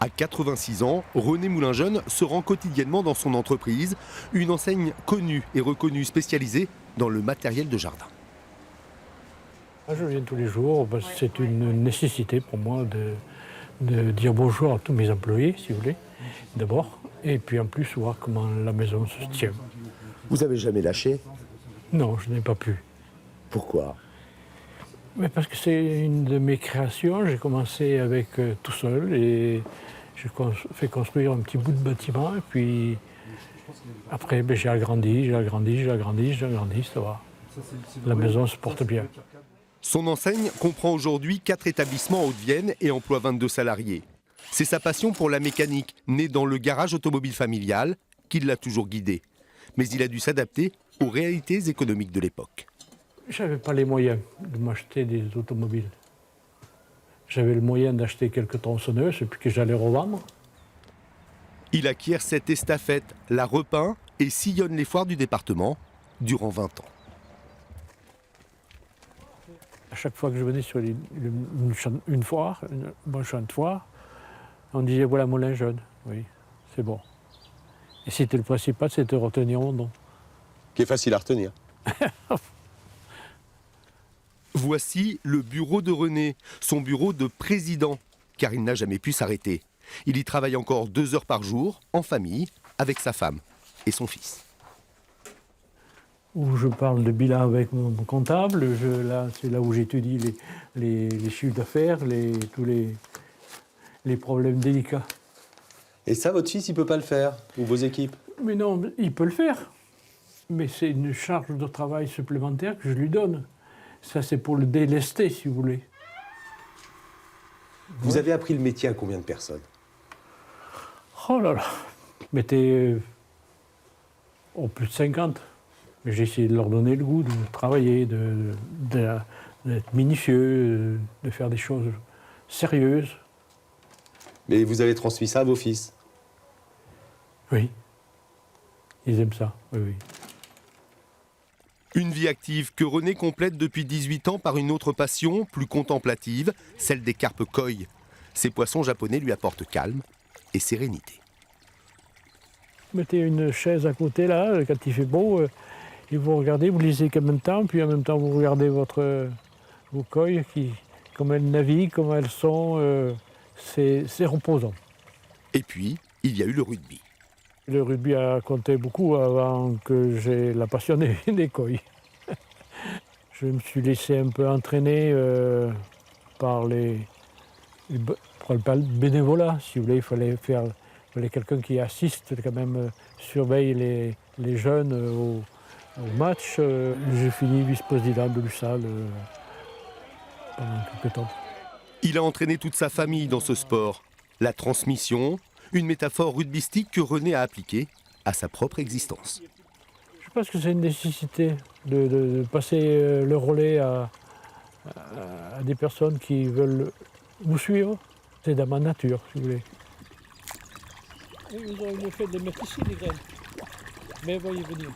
À 86 ans, René Moulin-Jeune se rend quotidiennement dans son entreprise, une enseigne connue et reconnue spécialisée dans le matériel de jardin. Je viens tous les jours, c'est une nécessité pour moi de dire bonjour à tous mes employés, si vous voulez, d'abord, et puis en plus voir comment la maison se tient. Vous n'avez jamais lâché? Non, je n'ai pas pu. Pourquoi? Mais parce que c'est une de mes créations, j'ai commencé avec tout seul et j'ai fait construire un petit bout de bâtiment et puis après j'ai agrandi, ça va. La maison se porte bien. Son enseigne comprend aujourd'hui 4 établissements en Haute-Vienne et emploie 22 salariés. C'est sa passion pour la mécanique, née dans le garage automobile familial, qui l'a toujours guidé. Mais il a dû s'adapter aux réalités économiques de l'époque. Je n'avais pas les moyens de m'acheter des automobiles. J'avais le moyen d'acheter quelques tronçonneuses et puis que j'allais revendre. Il acquiert cette estafette, la repeint et sillonne les foires du département durant 20 ans. À chaque fois que je venais sur une foire, un champ de foire, on disait voilà Moulin-Jeune, oui, c'est bon. Et c'était le principal, c'était de retenir mon nom. Qui est facile à retenir. Voici le bureau de René, son bureau de président, car il n'a jamais pu s'arrêter. Il y travaille encore 2 heures par jour, en famille, avec sa femme et son fils. Où je parle de bilan avec mon comptable, c'est là où j'étudie les chiffres d'affaires, tous les problèmes délicats. Et ça, votre fils, il peut pas le faire, ou vos équipes? Mais non, il peut le faire. Mais c'est une charge de travail supplémentaire que je lui donne. Ça, c'est pour le délester, si vous voulez. Vous avez appris le métier à combien de personnes? Oh là là, mettez au plus de 50. Mais j'ai essayé de leur donner le goût de travailler, d'être minutieux, de faire des choses sérieuses. Mais vous avez transmis ça à vos fils? Oui, ils aiment ça, oui, oui. Une vie active que René complète depuis 18 ans par une autre passion, plus contemplative, celle des carpes koi. Ces poissons japonais lui apportent calme et sérénité. Mettez une chaise à côté, là, quand il fait beau, et vous regardez, vous lisez en même temps, puis en même temps vous regardez vos koi, comment elles naviguent, comment elles sont, c'est reposant. Et puis, il y a eu le rugby. Le rugby a compté beaucoup avant que j'ai la passion des koi. Je me suis laissé un peu entraîner par le bénévolat, si vous voulez. Il fallait quelqu'un qui assiste, quand même, surveille les jeunes au match. J'ai fini vice-président de l'USAL pendant quelques temps. Il a entraîné toute sa famille dans ce sport. La transmission, une métaphore rugbystique que René a appliquée à sa propre existence. Je pense que c'est une nécessité de passer le relais à des personnes qui veulent vous suivre. C'est dans ma nature, si vous voulez. Ils ont le fait de mettre ici les graines. Mais voyez venir.